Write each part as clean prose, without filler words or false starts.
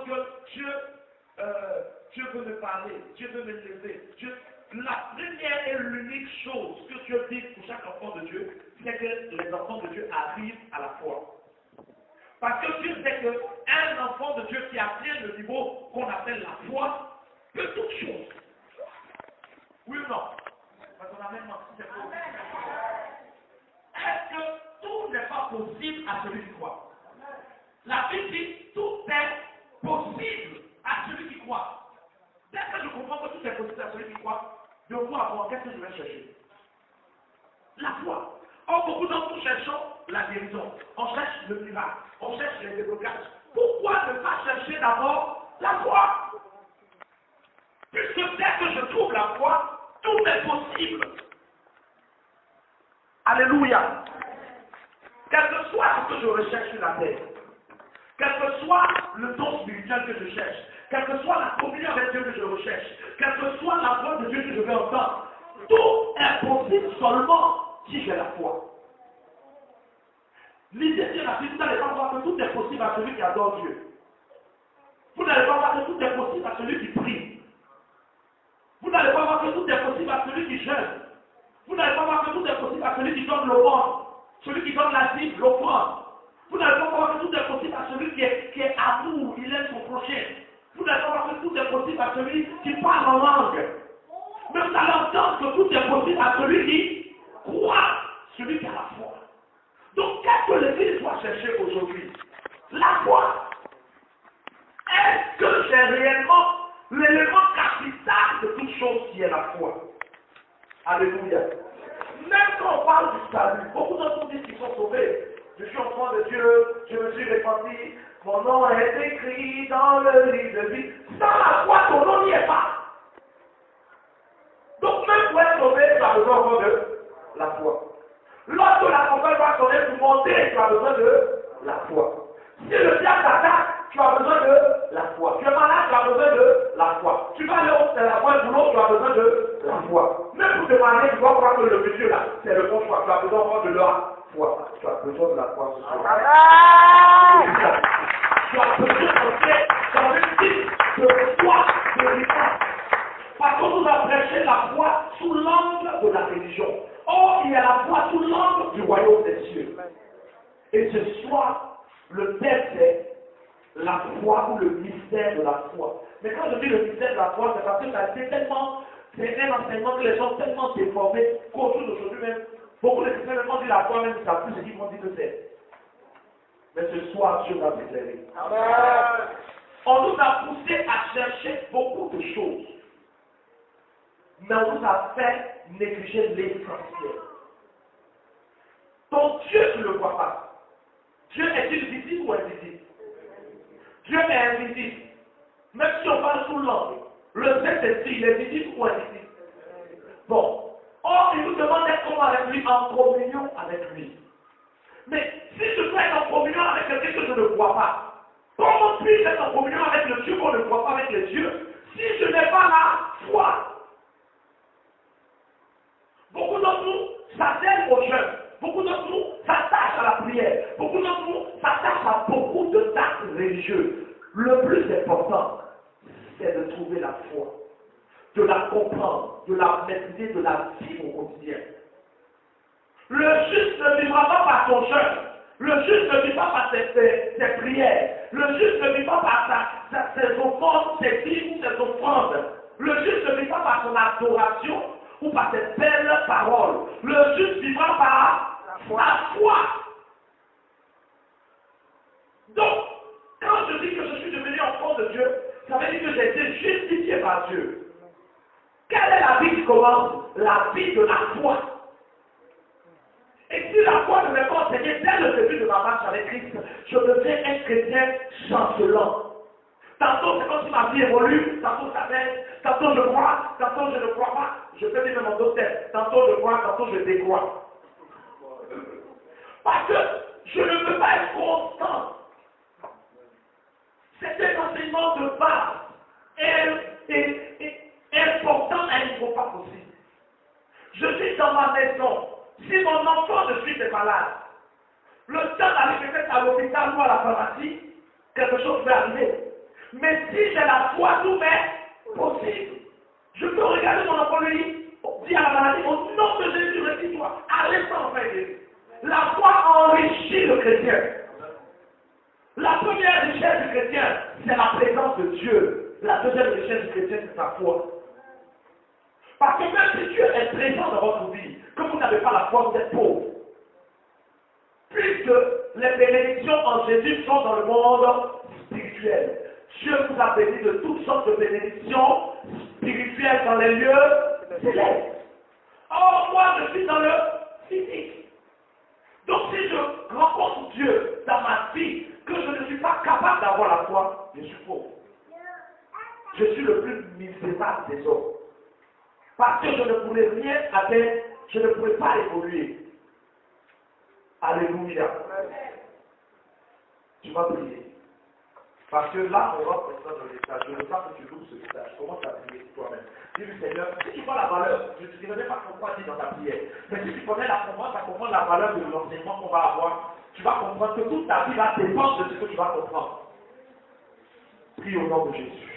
que Dieu veut me parler, Dieu veut me lever. La première et l'unique chose que Dieu dit pour chaque enfant de Dieu, c'est que les enfants de Dieu arrivent à la foi. Parce que Dieu sait qu'un enfant de Dieu qui atteint le niveau qu'on appelle la foi peut toute chose. Oui ou non? Parce qu'on a même menti, c'est possible. Est-ce que tout n'est pas possible à celui qui croit? La Bible dit tout est possible à celui qui croit. Dès que je comprends que tout est possible à celui qui croit, je vois avoir qu'est-ce que je vais chercher? La foi. Or, beaucoup d'entre nous cherchons la guérison. On cherche le miracle. On cherche les déblocages. Pourquoi ne pas chercher d'abord la foi? Puisque dès que je trouve la foi, tout est possible. Alléluia. Quel que soit ce que je recherche sur la terre, quel que soit le don spirituel que je cherche, quelle que soit la communion avec Dieu que je recherche, quelle que soit la voix de Dieu que je vais entendre, tout est possible seulement si j'ai la foi. L'idée de la Bible, vous n'allez pas voir que tout est possible à celui qui adore Dieu. Vous n'allez pas voir que tout est possible à celui qui prie. Vous n'allez pas voir que tout est possible à celui qui jeûne. Vous n'allez pas voir que tout est possible à celui qui donne l'offrande, celui qui donne la cible, l'offrande. Vous n'allez pas voir que tout est possible à celui qui est amour, il aime son prochain. Vous n'allez pas voir que tout est possible à celui qui parle en langue. Mais vous allez entendre que tout est possible à celui qui croit, celui qui a la foi. Donc, qu'est-ce que l'Église doit chercher aujourd'hui? La foi. Est-ce que j'ai réellement l'élément capital de toute chose qui est la foi? Alléluia. Même quand on parle du salut, beaucoup d'entre nous disent qu'ils sont sauvés. Je suis enfant de Dieu, je me suis repenti, mon nom est écrit dans le livre de vie. Sans la foi, ton nom n'y est pas. Donc même pour être sauvé, tu as besoin encore de la foi. Lorsque la campagne va sonner pour monter, tu as besoin de la foi. Si le diable t'attaque, tu as besoin de la foi. Tu es malade, tu as besoin de la foi. Tu vas aller au travail, boulot, tu as besoin de la foi. Même pour te marier, tu dois croire que le monsieur là, c'est le bon choix. Tu as besoin encore de la foi. Tu as besoin de la foi ce soir. Tu as besoin d'entrer dans une type de foi véritable. Parce qu'on nous a prêché la foi sous l'angle de la religion. Or, il y a la foi sous l'angle du royaume des cieux. Et ce soir, le thème c'est la foi ou le mystère de la foi. Mais quand je dis le mystère de la foi, c'est parce que ça a été tellement, c'est un enseignement que les gens ont tellement déformés qu'au jour d'aujourd'hui même, beaucoup de chrétiens même dit la foi, même si ça plus ce qu'ils vont dire que c'est. Mais ce soir, Dieu va t'éclairer. On nous a poussé à chercher beaucoup de choses. Mais on nous a fait négliger l'essentiel. Donc Dieu, tu ne le vois pas. Dieu est-il visible ou invisible? Dieu est invisible. Même si on parle sous l'angle, le Saint-Esprit, il est visible ou invisible? Bon. Or, il nous demande d'être comment avec lui, en communion avec lui. Mais si je dois être en communion avec quelqu'un que je ne vois pas, comment puis-je être en communion avec le Dieu qu'on ne voit pas avec les yeux si je n'ai pas la foi? Beaucoup d'entre nous s'attellent aux jeunes. Beaucoup d'entre nous s'attachent à la prière. Beaucoup d'entre nous s'attachent à beaucoup de actes religieux. Le plus important, c'est de trouver la foi, de la comprendre, de la maîtriser, de la vivre au quotidien. Le juste ne vivra pas par son jeûne. Le juste ne vivra pas par ses prières. Le juste ne vivra pas par ses offrandes, ses dîmes ou ses offrandes. Le juste ne vivra pas par son adoration ou par ses belles paroles. Le juste vivra par la foi. Donc, quand je dis que je suis devenu enfant de Dieu, ça veut dire que j'ai été justifié par Dieu. Quelle est la vie qui commence? La vie de la foi. Et si la foi ne m'est pas enseignée dès le début de ma marche avec Christ, je deviens un chrétien chancelant. Tantôt, c'est comme si ma vie évolue, tantôt ça baisse, tantôt je crois, tantôt je ne crois pas. Je fais vivre mon d'autres tests. Tantôt je crois, tantôt je décrois. Parce que je ne peux pas être constant. C'est un enseignement de base et important à un niveau pas possible. Je suis dans ma maison. Si mon enfant de suite est malade, le temps d'aller peut-être à l'hôpital ou à la pharmacie, quelque chose peut arriver. Mais si j'ai la foi, tout m'est possible. Je peux regarder mon enfant lui dire à la maladie, au nom de Jésus, retire-toi. À l'instant, en fait. La foi enrichit le chrétien. La première richesse du chrétien, c'est la présence de Dieu. La deuxième richesse du chrétien, c'est sa foi. Parce que même si Dieu est présent dans votre vie, que vous n'avez pas la foi, vous êtes pauvre. Puisque les bénédictions en Jésus sont dans le monde spirituel. Dieu vous a béni de toutes sortes de bénédictions spirituelles dans les lieux célestes. Or, moi, je suis dans le physique. Donc, si je rencontre Dieu dans ma vie, que je ne suis pas capable d'avoir la foi, je suis pauvre. Je suis le plus misérable des hommes. Parce que je ne pourrais rien atteindre, je ne pourrais pas évoluer. Alléluia. Tu vas prier. Parce que là, on va maintenant dans les stages. Je veux pas que tu loues ce stage. Commence à prier toi-même. Dis-lui, Seigneur, si tu vois la valeur, je ne sais pas pourquoi dire dans ta prière. Mais si tu connais la comprendre, tu comprends la valeur de l'enseignement qu'on va avoir, tu vas comprendre que toute ta vie va dépendre de ce que tu vas comprendre. Prie au nom de Jésus.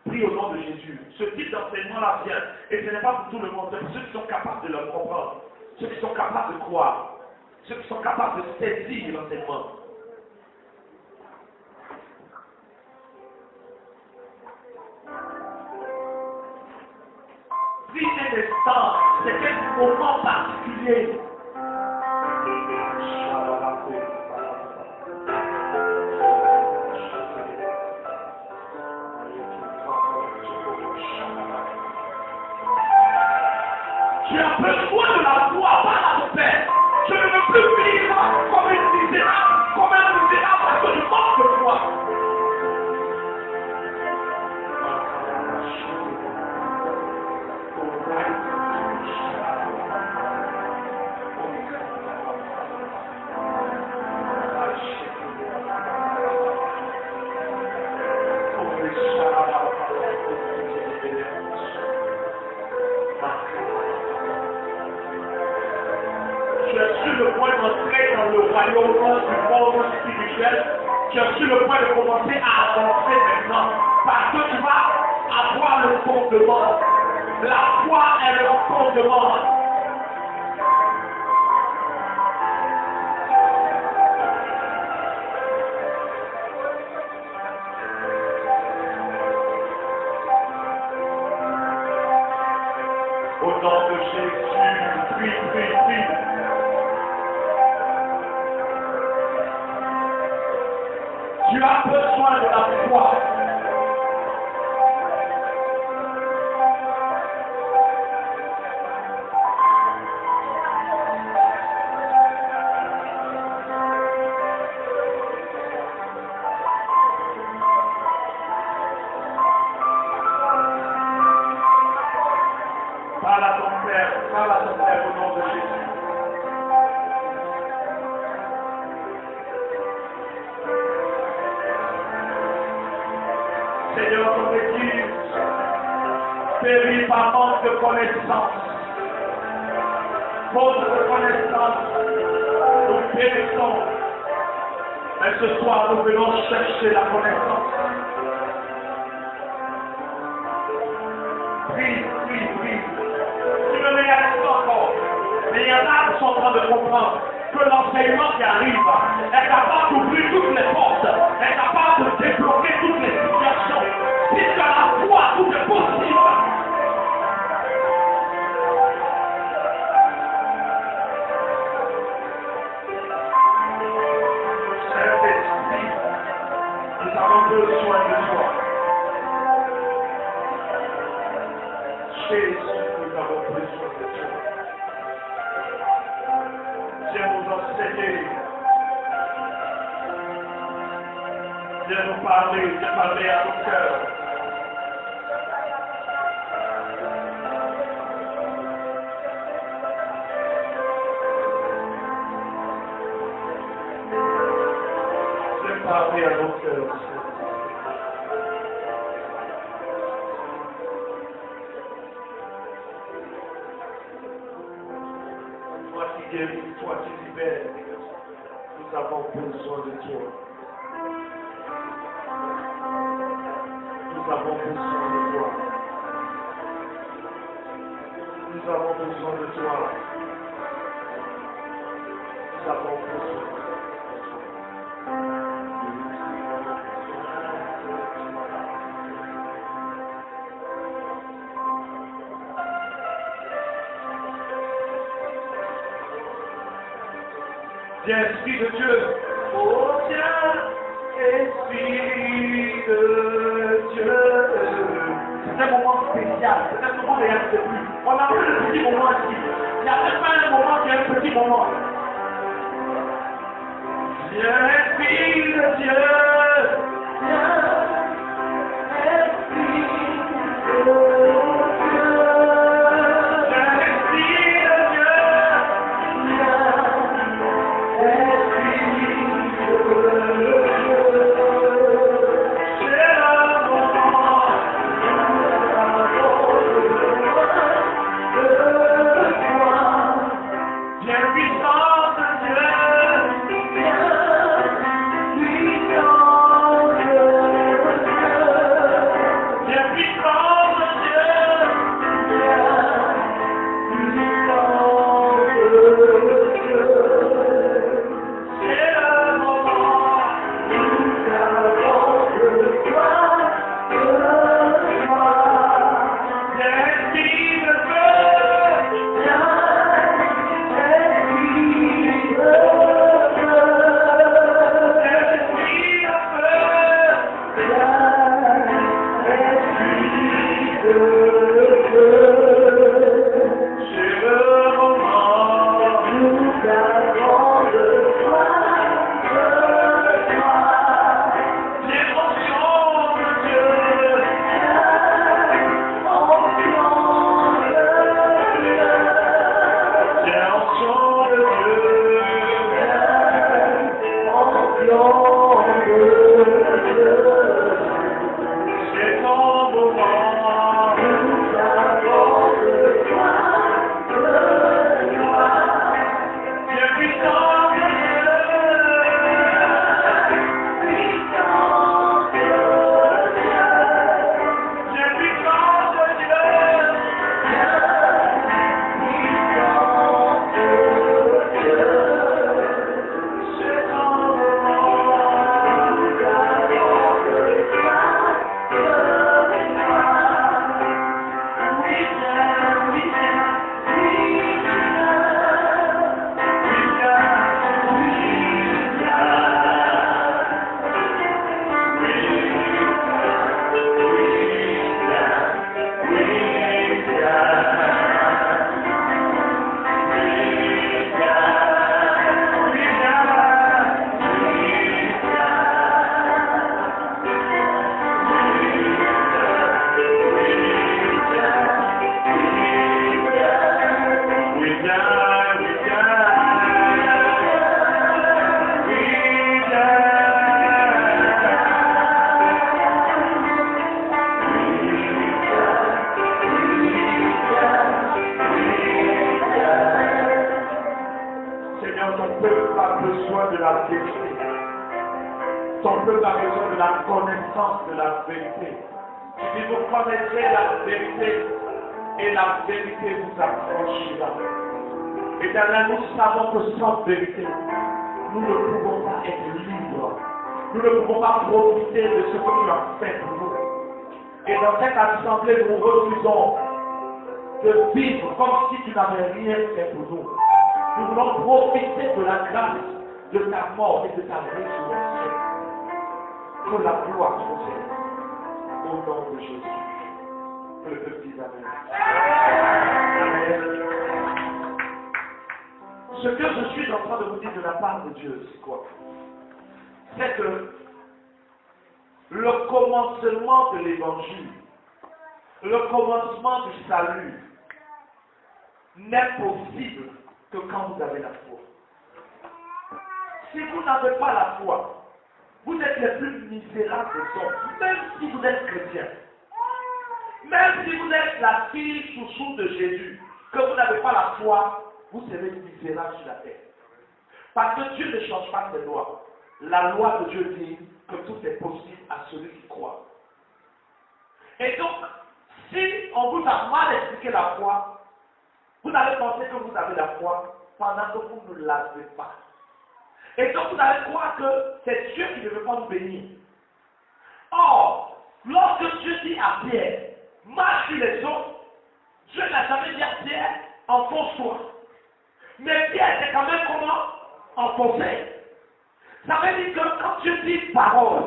Prie au nom de Jésus. Ce type d'enseignement-là vient. Et ce n'est pas pour tout le monde. C'est pour ceux qui sont capables de le comprendre. Ceux qui sont capables de croire. Ceux qui sont capables de saisir l'enseignement. Prie un instant. C'est un moment particulier. Tu as besoin de la foi, pas la paix. Je ne veux plus vivre comme un misérable parce que je manque de foi. Le point d'entrer dans le royaume du monde spirituel, tu es sur le point de commencer à avancer maintenant, parce que tu vas avoir le fondement. La foi est le fondement. Au nom de Jésus, prie, prie, prie. Tu as besoin de la foi. Parle à ton Père au nom de Jésus. Seigneur, ton Église périt par manque de connaissance. Faute de connaissance, nous périssons. Mais ce soir, nous venons chercher la connaissance. Prie, prie, prie. Tu me réalises encore. Mais il y en a qui sont en train de comprendre que l'enseignement qui arrive est capable d'ouvrir toutes les portes, est capable de débloquer toutes les situations. Si tu as la foi, tout est possible. Saint-Esprit, nous avons besoin de toi. Jésus, nous avons besoin de toi. Viens nous enseigner. Viens nous parler, viens parler à nos cœurs. Viens parler à nos cœurs. Toi qui guéris, toi qui libères, nous avons besoin de toi. avons besoin de toi. Nous avons besoin de toi. Nous avons besoin de toi. Viens, Esprit de Dieu. Oh, viens, Esprit de Dieu. C'est un moment spécial. C'est un moment de rien de plus. On a un petit moment ici. Il n'y a même pas un moment, il y a un petit moment. Viens, Esprit de Dieu. Viens, Esprit de Dieu. Ton peuple a besoin de la connaissance de la vérité. Si vous connaissez la vérité, et la vérité vous affranchira. Éternel, nous savons que sans vérité, nous ne pouvons pas être libres. Nous ne pouvons pas profiter de ce que tu as fait pour nous. Et dans cette assemblée, nous refusons de vivre comme si tu n'avais rien fait pour nous. Nous voulons profiter de la grâce de ta mort et de ta résurrection. Que la gloire soit faite au nom de Jésus. Que le peuple dise Amen. Amen. Ce que je suis en train de vous dire de la part de Dieu, c'est quoi? C'est que le commencement de l'évangile, le commencement du salut, n'est possible que quand vous avez la foi. Si vous n'avez pas la foi, vous êtes les plus misérables des hommes, même si vous êtes chrétien. Même si vous êtes la fille chouchou de Jésus, que vous n'avez pas la foi, vous serez misérable sur la terre. Parce que Dieu ne change pas ses lois. La loi de Dieu dit que tout est possible à celui qui croit. Et donc, si on vous a mal expliqué la foi, vous allez penser que vous avez la foi pendant que vous ne l'avez pas. Et donc, vous allez croire que c'est Dieu qui ne veut pas vous bénir. Or, lorsque Dieu dit à Pierre, marche sur les eaux, Dieu n'a jamais dit à Pierre, enfonce-toi. Mais Pierre, c'est quand même comment enfoncer. Ça veut dire que quand Dieu dit parole,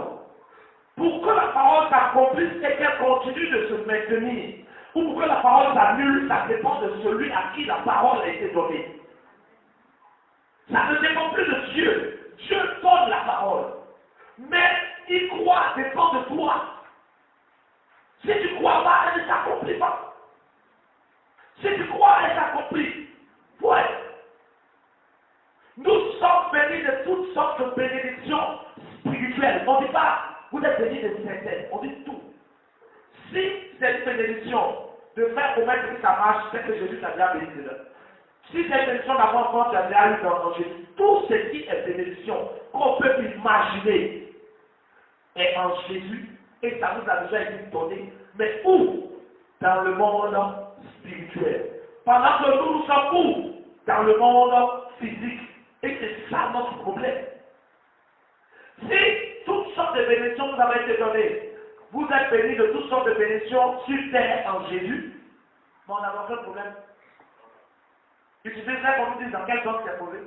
pour que la parole s'accomplisse et qu'elle continue de se maintenir, ou pour que la parole s'annule, ça dépend de celui à qui la parole a été donnée. Ça ne dépend plus de Dieu. Dieu donne la parole. Mais y croire dépend de toi. Si tu crois pas, elle ne s'accomplit pas. Si tu crois, elle s'accomplit. Ouais. Nous sommes bénis de toutes sortes de bénédictions spirituelles. On ne dit pas, vous êtes bénis de certaines. On dit tout. Si c'est une bénédiction de faire commettre que ça marche, c'est que Jésus t'a déjà béni dedans. Si c'est une bénédiction d'avoir quand tu as déjà eu dans Jésus, tout ce qui est bénédiction qu'on peut imaginer est en Jésus et ça nous a déjà été donné. Mais où? Dans le monde spirituel. Pendant que nous sommes où? Dans le monde physique. Et c'est ça notre problème. Si toutes sortes de bénédictions vous avez été données, vous êtes bénis de toutes sortes de bénédictions sur terre en Jésus, mais on n'a aucun problème. Il suffirait qu'on nous dise dans quel sens c'est posé.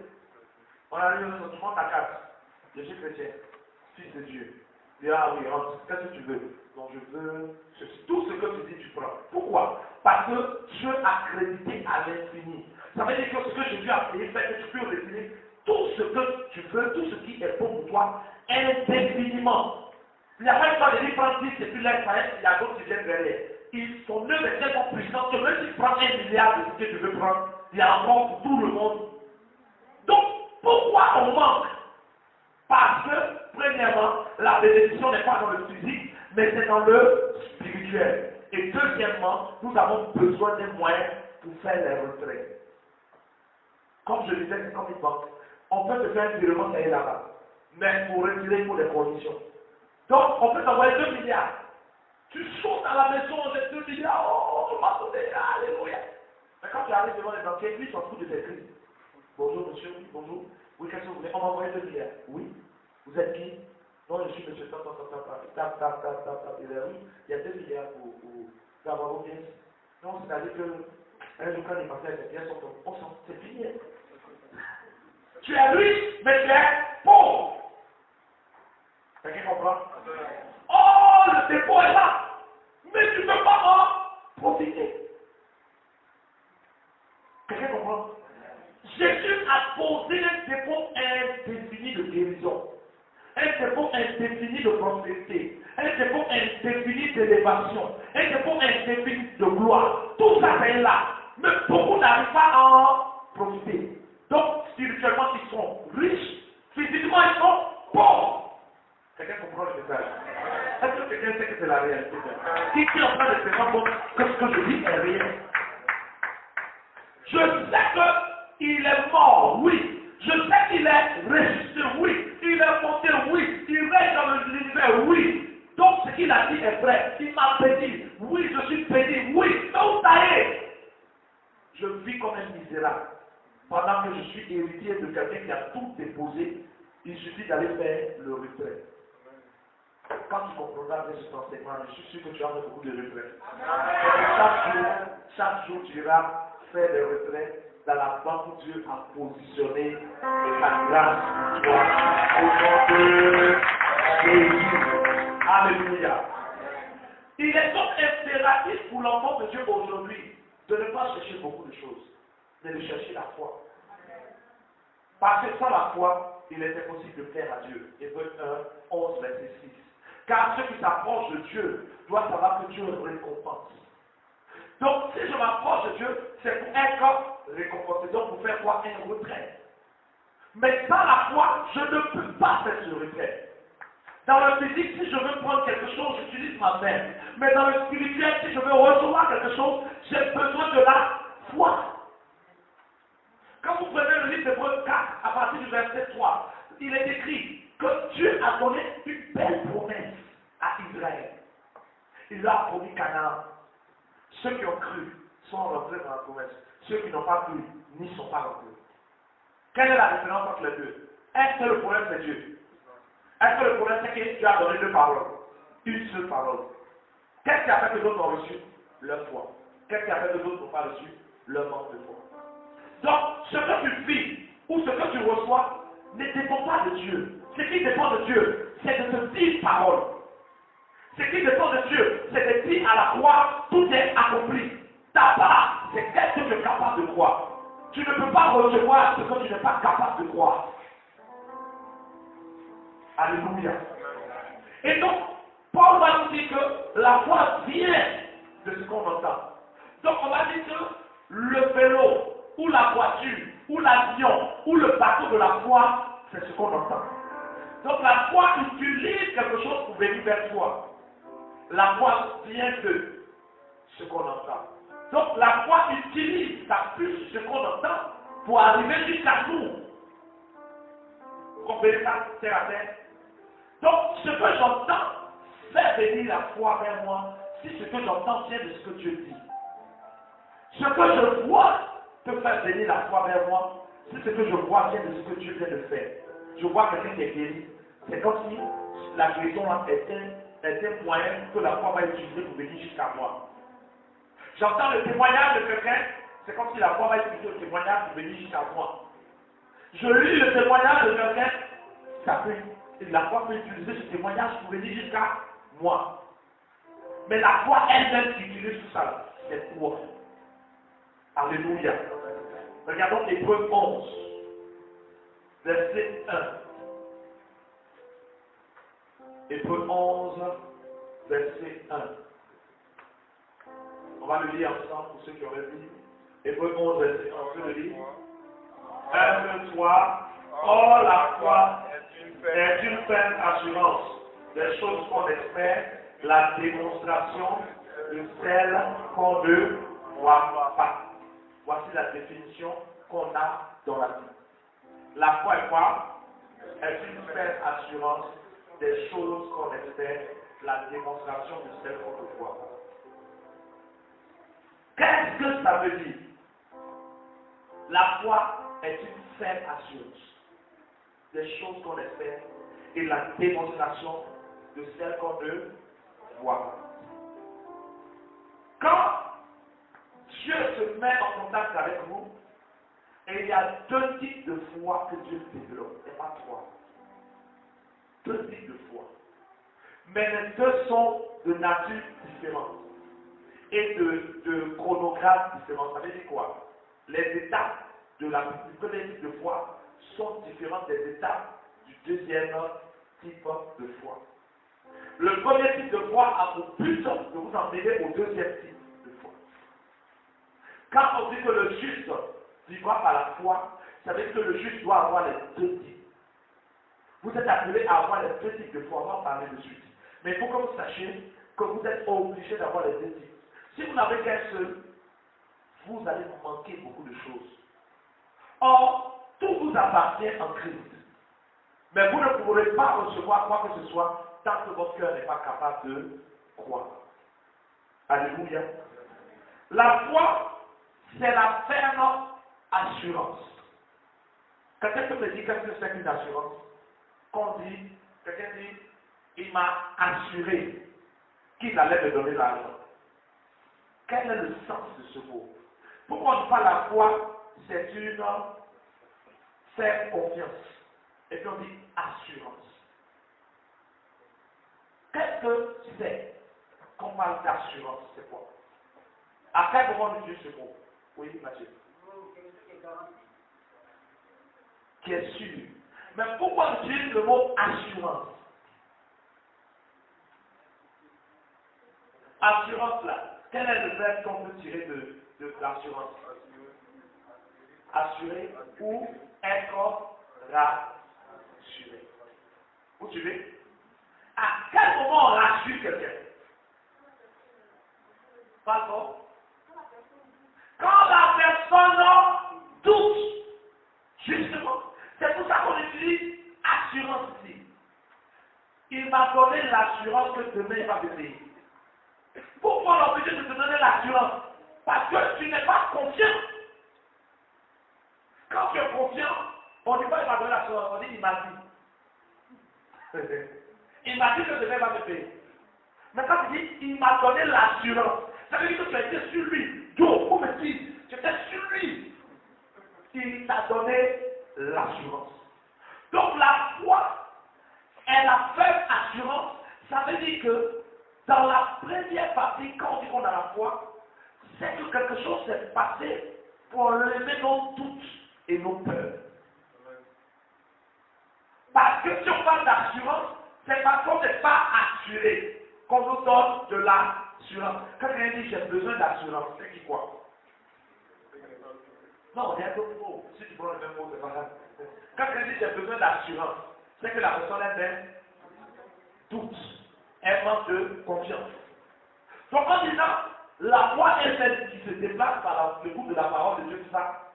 On a dit, tu montes ta carte. Je suis chrétien, fils de Dieu. Il dit, ah oui, qu'est-ce que tu veux? Donc je veux ceci. Tout ce que tu dis, tu prends. Pourquoi? Parce que Dieu a crédité à l'infini. Ça veut dire que ce que Jésus a payé fait que tu peux retirer tout ce que tu veux, tout ce qui est bon pour toi, indéfiniment. Il n'y a pas une fois de dire prends 10 et puis là, il y a d'autres qui viennent derrière. Son œuvre est tellement puissante que même si tu prends 1 milliard de ce que tu veux prendre, il y a encore pour tout le monde. Donc, pourquoi on manque? Parce que, premièrement, la bénédiction n'est pas dans le physique, mais c'est dans le spirituel. Et deuxièmement, nous avons besoin des moyens pour faire les retraits. Comme je disais, c'est comme une banque. On peut te faire un virement qui est là-bas. Mais pour retirer, il faut des conditions. Donc, on peut t'envoyer 2 milliards. Tu sautes à la maison, j'ai 2 milliards, oh, on m'a donné, alléluia. Mais quand tu arrives devant les banquiers, lui, il s'en fout de tes crises. Bonjour, monsieur, oui, bonjour. Oui, qu'est-ce que vous voulez? On m'a envoyé 2 milliards. Oui. Vous êtes qui? Non, je suis monsieur, tap. Il est oui, il y a 2 milliards pour avoir vos pièces. Non, c'est-à-dire que un jour, quand il passait avec les pièces, on s'en c'est fini. Tu es riche, mais tu es pauvre. Quelqu'un comprend? Oh, le dépôt est là. Mais tu ne peux pas en profiter. Quelqu'un comprend? Jésus a posé un dépôt indéfini de guérison, un dépôt indéfini de prospérité, un dépôt indéfini d'élévation, un dépôt indéfini de gloire. Tout ça est là. Mais beaucoup n'arrivent pas à en profiter. Donc, spirituellement, ils sont riches, physiquement, ils sont pauvres. Quelqu'un comprend le message? Est-ce que quelqu'un sait que c'est la réalité? Qui est en train de se rendre compte que ce que je dis est réel? Je sais qu'il est mort, oui. Je sais qu'il est ressuscité, oui. Il est monté, oui. Il reste dans l'univers, oui. Donc ce qu'il a dit est vrai. Il m'a béni. Oui, je suis béni, oui. Donc ça est. Je vis comme un misérable. Pendant que je suis héritier de quelqu'un qui a tout déposé, il suffit d'aller faire le retrait. Quand tu comprendras bien cet enseignement, je suis sûr que tu as fait beaucoup de retraits. Chaque jour, tu iras faire des retraits dans la banque où Dieu a positionné la grâce pour toi. Au nom de Jésus. Alléluia. Il est donc impératif pour l'enfant de Dieu aujourd'hui de ne pas chercher beaucoup de choses, mais de chercher la foi. Parce que sans la foi, il est impossible de plaire à Dieu. Hébreux 1, 11, verset 6. Car ceux qui s'approchent de Dieu doivent savoir que Dieu récompense. Donc, si je m'approche de Dieu, c'est pour être récompensé. Donc, pour faire quoi? Un retrait. Mais sans la foi, je ne peux pas faire ce retrait. Dans le physique, si je veux prendre quelque chose, j'utilise ma main. Mais dans le spirituel, si je veux recevoir quelque chose, j'ai besoin de la foi. Quand vous prenez le livre d'Hébreux 4, à partir du verset 3, il est écrit que Dieu a donné une belle promesse à Israël. Il a promis Canaan. Ceux qui ont cru sont rentrés dans la promesse. Ceux qui n'ont pas cru n'y sont pas rentrés. Quelle est la différence entre les deux? Est-ce que le problème c'est Dieu? Est-ce que le problème c'est que Dieu a donné deux paroles? Une seule parole. Qu'est-ce qui a fait que d'autres ont reçu? Leur foi. Qu'est-ce qui a fait que d'autres n'ont pas reçu? Leur manque de foi. Donc, ce que tu vis ou ce que tu reçois ne dépend pas de Dieu. Ce qui dépend de Dieu, c'est de te dire parole. Ce qui dépend de Dieu, c'est de dire à la croix, tout est accompli. Ta part, c'est qu'est-ce que tu es capable de croire. Tu ne peux pas recevoir ce que tu n'es pas capable de croire. Alléluia. Et donc, Paul va nous dire que la foi vient de ce qu'on entend. Donc, on va dire que le vélo, ou la voiture, ou l'avion, ou le bateau de la foi, c'est ce qu'on entend. Donc, la foi utilise quelque chose pour venir vers toi. La foi vient de ce qu'on entend. Donc, la foi utilise, ça plus ce qu'on entend pour arriver jusqu'à nous. Vous comprenez ça, terre à terre? Donc, ce que j'entends fait venir la foi vers moi si ce que j'entends vient de ce que Dieu dit. Ce que je vois peut faire venir la foi vers moi si ce que je vois vient de ce que Dieu vient de faire. Je vois quelqu'un qui est guéri. C'est comme si la guérison était un moyen que la foi va utiliser pour venir jusqu'à moi. J'entends le témoignage de quelqu'un, c'est comme si la foi va utiliser le témoignage pour venir jusqu'à moi. Je lis le témoignage de quelqu'un, la foi peut utiliser ce témoignage pour venir jusqu'à moi. Mais la foi elle-même qui utilise tout ça, c'est quoi? Alléluia. Regardons Hébreux 11, verset 1. Hébreux 11, verset 1. On va le lire ensemble pour ceux qui auraient lu. Hébreux 11, verset 1. On peut le lire. 1, 2, 3. Or, la foi est une ferme assurance des choses qu'on espère, la démonstration de celles qu'on ne voit pas. Voici la définition qu'on a dans la Bible. La foi est quoi? Est une ferme assurance des choses qu'on espère, la démonstration de celles qu'on ne voit pas. Qu'est-ce que ça veut dire? La foi est une ferme assurance des choses qu'on espère et la démonstration de celles qu'on ne voit pas. Quand Dieu se met en contact avec vous, et il y a deux types de foi que Dieu développe, et pas trois. Deux types de foi. Mais les deux sont de nature différente et de chronographe différent. Ça veut dire quoi? Les étapes du premier type de foi sont différentes des étapes du deuxième type de foi. Le premier type de foi a pour but de vous emmener au deuxième type de foi. Quand on dit que le juste vivra par la foi, ça veut dire que le juste doit avoir les deux types. Vous êtes appelés à avoir les deux types de foi, on va en parler de suite. Mais il faut que vous sachiez que vous êtes obligés d'avoir les deux types. Si vous n'avez qu'un seul, vous allez vous manquer beaucoup de choses. Or, tout vous appartient en Christ. Mais vous ne pourrez pas recevoir quoi que ce soit tant que votre cœur n'est pas capable de croire. Alléluia. La foi, c'est la ferme assurance. Quelqu'un peut me dire qu'est-ce que c'est qu'une assurance? Quand dit, quelqu'un dit, il m'a assuré qu'il allait me donner l'argent. Quel est le sens de ce mot? Pourquoi on dit pas la foi, c'est une faire confiance. Et puis on dit assurance. Qu'est-ce que c'est? Quand on parle d'assurance, c'est quoi? À quel moment on utilise ce mot? Oui, Mathieu. Qui est sûr. Mais pourquoi on utilise le mot assurance? Assurance là. Quel est le verbe qu'on peut tirer de l'assurance? Assurer ou être rassuré. Vous suivez? À quel moment on rassure quelqu'un? Pas encore. Quand la personne doute, justement, c'est pour ça qu'on utilise assurance ici. Il m'a donné l'assurance que demain il va me payer. Pourquoi l'empêcher de te donner l'assurance? Parce que tu n'es pas confiant. Quand tu es confiant, on ne dit pas il m'a donné l'assurance, on dit il m'a dit. Il m'a dit que je ne vais pas me payer. Mais quand tu dis il m'a donné l'assurance, ça veut dire que tu as été sur lui. Dieu, pour me dire, tu étais sur lui. Il t'a donné l'assurance. Donc la foi est la faible assurance. Ça veut dire que dans la première partie, quand on dit qu'on a la foi, c'est que quelque chose s'est passé pour enlever nos doutes et nos peurs. Parce que si on parle d'assurance, c'est parce qu'on n'est pas assuré qu'on nous donne de l'assurance. Quand quelqu'un dit j'ai besoin d'assurance, c'est qui quoi? Non, on est un peu faux. Si tu prends le même mot, c'est pas grave. Quand quelqu'un dit j'ai besoin d'assurance, c'est que la personne elle-même doute. Elle manque de confiance. Donc en disant, la foi elle-même qui se déplace par le groupe de la parole de Dieu, ça,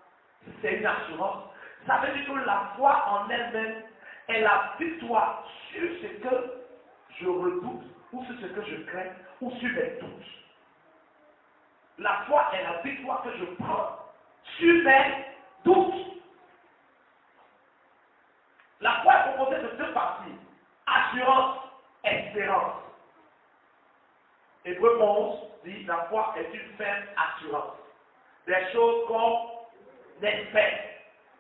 c'est une assurance. Ça veut dire que la foi en elle-même est la victoire sur ce que je redoute, ou sur ce que je crains, ou sur mes doutes. La foi est la victoire que je prends sur mes doutes. La foi est composée de deux parties. Assurance, espérance. Hébreu 11 dit la foi est une ferme assurance. Des choses qu'on espère.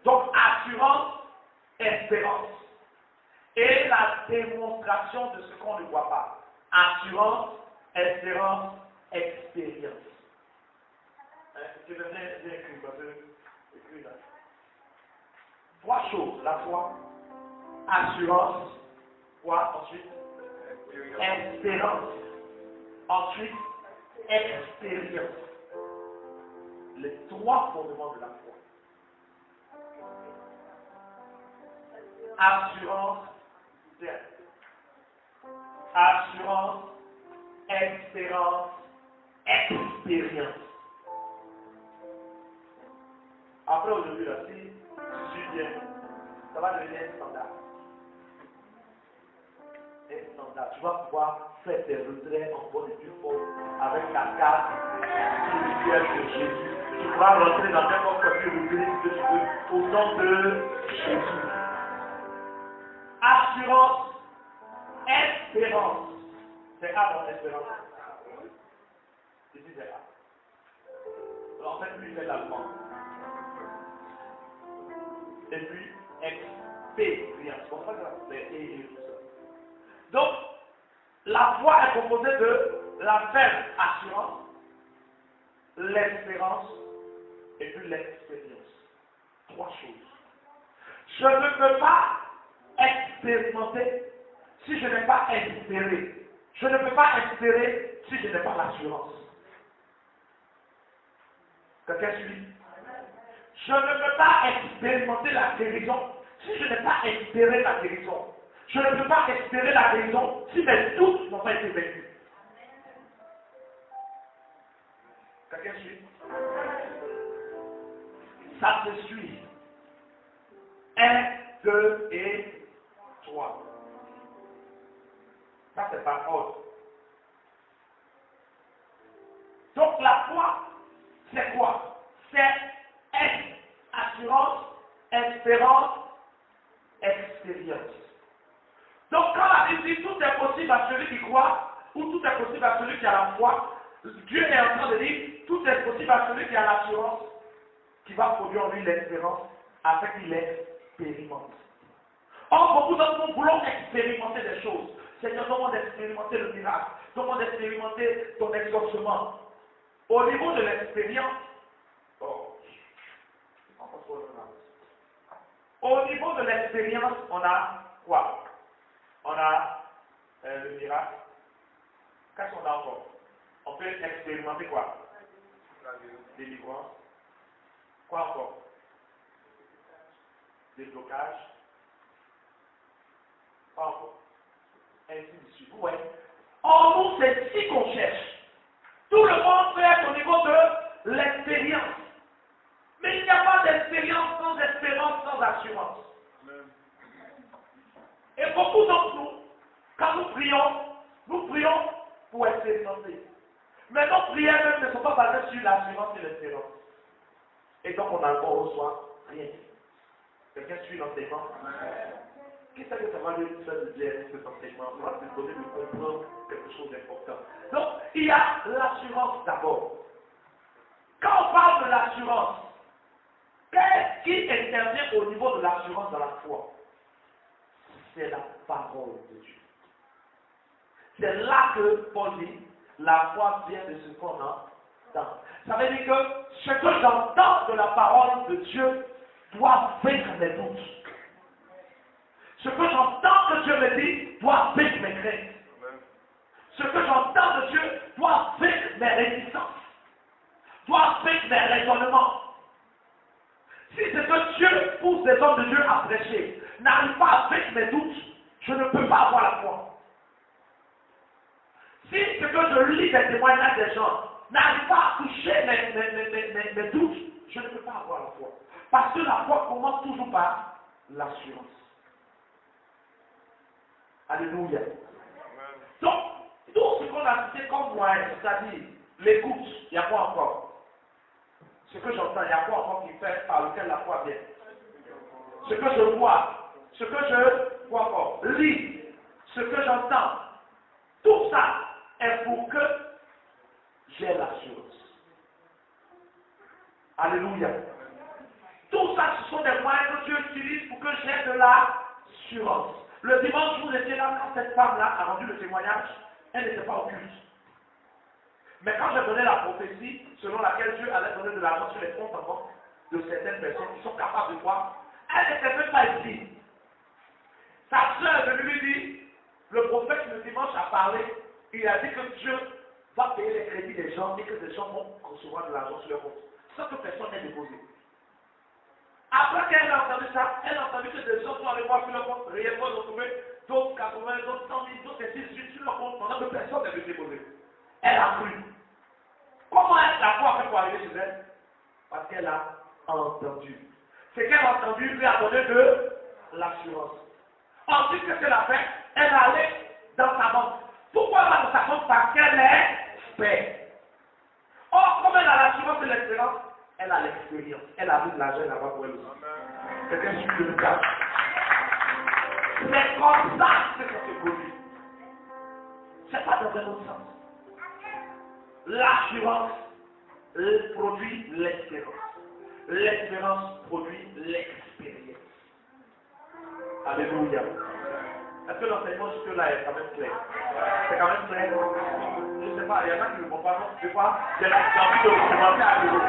Donc assurance, espérance. Et la démonstration de ce qu'on ne voit pas. Assurance, espérance, expérience. Tu veux bien écrire, parce que écris là. Trois choses, la foi, assurance, quoi ensuite? Espérance. Ensuite, expérience. Les trois fondements de la foi. Assurance, assurance, espérance, expérience. Après aujourd'hui, là, si tu suis bien, ça va devenir un standard. Un standard. Tu vas pouvoir faire tes retraits en bonne et due forme avec la carte spirituelle de Jésus. Tu pourras rentrer dans n'importe quelle église que tu veux au nom de Jésus. Assurance, espérance. C'est A dans l'espérance. Ici c'est A. En fait, lui, il fait l'allemand. Et puis, expérience. C'est pour ça que c'est et tout ça. Donc, la foi est composée de la ferme assurance, l'espérance et puis l'expérience. Trois choses. Je ne peux pas expérimenter si je n'ai pas espéré. Je ne peux pas espérer si je n'ai pas l'assurance. Quelqu'un suit? Je ne peux pas expérimenter la guérison si je n'ai pas espéré la guérison. Je ne peux pas espérer la guérison si mes doutes n'ont pas été vécus. Quelqu'un suit? Ça se suit. 1, 2 et 3. Ça, c'est par ordre. Donc, la foi, c'est quoi? C'est assurance, espérance, expérience. Donc, quand la Bible dit tout est possible à celui qui croit, ou tout est possible à celui qui a la foi, Dieu est en train de dire tout est possible à celui qui a l'assurance, qui va produire en lui l'espérance, afin qu'il expérimente. Or, beaucoup d'entre nous voulons expérimenter des choses. Seigneur, demande d'expérimenter le miracle. Demande d'expérimenter ton exaucement. Au niveau de l'expérience, au niveau de l'expérience, on a quoi? On a le miracle. Qu'est-ce qu'on a encore? On peut expérimenter quoi? Délivrance. Quoi encore? Déblocage. Quoi encore? Ainsi de suite. Vous voyez? Or, nous, c'est ici qu'on cherche. Tout le monde peut être au niveau de l'expérience. Mais il n'y a pas d'expérience sans espérance, sans assurance. Et beaucoup d'entre nous, quand nous prions pour expérimenter. Mais nos prières même ne sont pas basées sur l'assurance et l'espérance. Et donc on reçoit rien. Quelqu'un suit l'enseignement? Qu'est-ce que ça va lui faire de dire cet enseignement? Ça va te donner de comprendre quelque chose d'important. Donc, il y a l'assurance d'abord. Quand on parle de l'assurance, qu'est-ce qui intervient au niveau de l'assurance dans la foi? C'est la parole de Dieu. C'est là que Paul dit, la foi vient de ce qu'on entend. Ça veut dire que ce que j'entends de la parole de Dieu doit vaincre mes doutes. Ce que j'entends que Dieu me dit doit vaincre mes craintes. Ce que j'entends de Dieu doit vaincre mes résistances. Doit vaincre mes raisonnements. Si ce que Dieu pousse les hommes de Dieu à prêcher n'arrive pas à vaincre mes doutes, je ne peux pas avoir la foi. Si ce que je lis des témoignages des gens n'arrive pas à toucher mes doutes, je ne peux pas avoir la foi. Parce que la foi commence toujours par l'assurance. Alléluia. Donc, tout ce qu'on a cité comme moyen, c'est-à-dire l'écoute, il y a quoi encore? Ce que j'entends, il y a quoi encore qui fait par lequel la foi vient? Ce que je vois, ce que je vois encore, lis, ce que j'entends, tout ça est pour que j'ai l'assurance. Alléluia. Tout ça, ce sont des moyens que Dieu utilise pour que j'ai de l'assurance. Le dimanche, vous étiez là quand cette femme-là a rendu le témoignage, elle n'était pas au culte. Mais quand j'ai donné la prophétie, selon laquelle Dieu allait donner de l'argent sur les comptes en banque de certaines personnes qui sont capables de croire, elle n'était même pas ici. Sa soeur est venue lui dire, le prophète le dimanche a parlé, il a dit que Dieu va payer les crédits des gens et que des gens vont recevoir de l'argent sur leur compte, sans que personne n'ait déposé. Après qu'elle a entendu ça, elle a entendu que des gens sont allés voir sur leur compte, réellement retrouver d'autres 80, d'autres 100 000, d'autres 6 000 sur leur compte, pendant que personne n'est venu déposer. Elle a cru. Comment la foi a fait pour arriver chez elle? Parce qu'elle a entendu. Ce qu'elle a entendu lui a donné de l'assurance. Ensuite, qu'est-ce qu'elle a fait? Elle est allée dans sa banque. Pourquoi elle va dans sa banque? Parce qu'elle est paix. Or, comme elle a l'assurance et l'espérance, elle a l'expérience. Elle a vu de l'argent là-bas pour elle aussi. Quelqu'un suit le cas. C'est comme ça que ça se produit. C'est pas dans un autre sens. L'assurance produit l'espérance. L'espérance produit l'expérience. Alléluia. Est-ce que l'enseignement jusque-là est quand même clair? C'est quand même clair? Je ne sais pas, il y en a qui ne comprennent pas, je ne sais pas. J'ai envie de commencer à nouveau.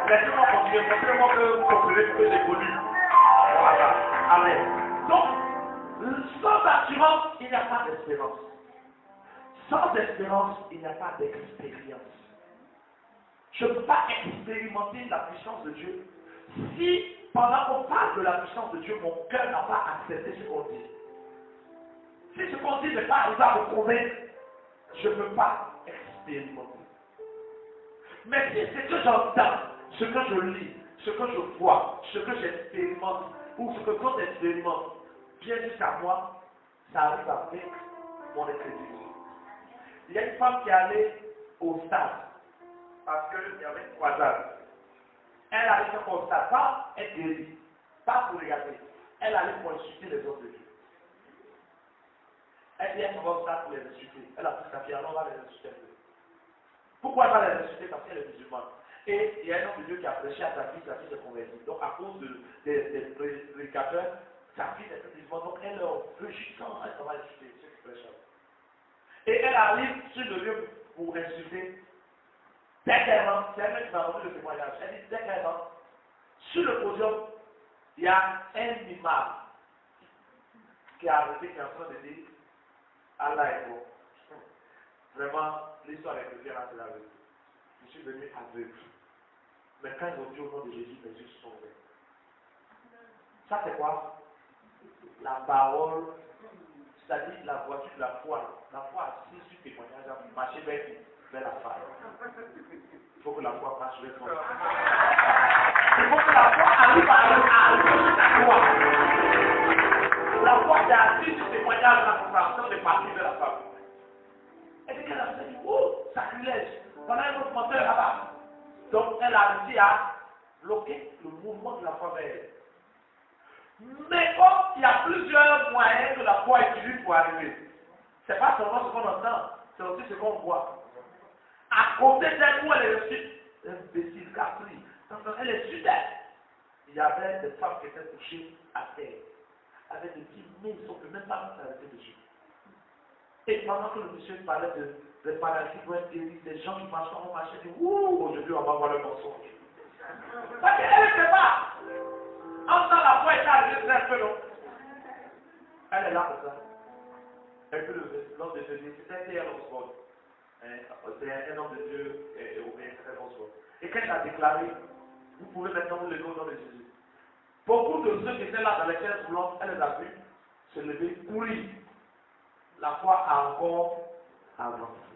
Laissez-moi continuer, montrez-moi que vous comprenez ce que j'ai connu. Voilà. Amen. Donc, sans assurance, il n'y a pas d'espérance. Sans espérance, il n'y a pas d'expérience. Je ne peux pas expérimenter la puissance de Dieu si, pendant qu'on parle de la puissance de Dieu, mon cœur n'a pas accepté ce qu'on dit. Si ce qu'on dit n'est pas arrivé à me convaincre, je ne peux pas expérimenter. Mais si ce que j'entends, ce que je lis, ce que je vois, ce que j'expérimente, ou ce que d'autres expérimentent, vient jusqu'à moi, ça arrive à vaincre mon incrédulité. Il y a une femme qui est allée au stade, parce qu'il y avait une croisade. Elle allait au stade, pas être guérie, pas pour regarder. Elle allait pour insulter les hommes de Dieu. Elle vient au stade pour les insulter. Elle a pris sa fille, alors on va les insulter un peu. Pourquoi elle va les insulter? Parce qu'elle est musulmane. Et il y a un homme de Dieu qui a prêché à sa fille s'est convertie. Donc à cause des prédicateurs, sa fille est musulmane. Donc elle est rugissante, elle va insulter ceux qui prêchent. Et elle arrive sur le lieu pour insulter. Dès qu'elle rentre, c'est elle qui m'a donné le témoignage. Elle dit, dès qu'elle rentre, sur le podium, il y a un imam qui a arrêté, qui est en train de dire, Allah est bon. Vraiment, l'histoire est chrétienne, c'est la vérité. Je suis venu aveugle. Mais quand ils ont dit au nom de Jésus, mes yeux sont ouverts. Ça c'est quoi? La parole, c'est-à-dire la voiture de la foi. La foi assise sur témoignage, marcher vers la femme. Il faut que la foi marche vers toi. Il faut que la foi arrive à la foi. La foi qui est assise sur témoignage, la compréhension des parties de la femme. Et puis qu'elle a dit, oh, sacrilège. Pendant un autre moteur là-bas. Donc, elle a réussi à bloquer le mouvement de la foi vers elle. Mais comme il y a plusieurs moyens que la foi utilise pour arriver, ce n'est pas seulement ce qu'on entend, c'est aussi ce qu'on voit. À côté d'elle où elle est reçue, imbécile, capri, elle est sur elle. Il y avait des femmes qui étaient touchées à terre, avec des petits mains, sauf que même pas s'arrêter dessus. Et pendant que le monsieur parlait de paralytiques, des gens qui marchaient, on marchait, dit ouh, aujourd'hui on va voir le mensonge. Parce qu'elle ne sait pas. En temps, la foi est arrivée, un peu non. Elle est là pour ça. Elle peut lever. L'homme de Dieu, c'était un homme. C'est un homme de Dieu très bon. Et quand elle a déclaré, vous pouvez maintenant vous lever au nom de Jésus. Beaucoup de ceux qui étaient là dans les chaises roulantes, elle les a vus se lever, courir. La foi a encore avancé.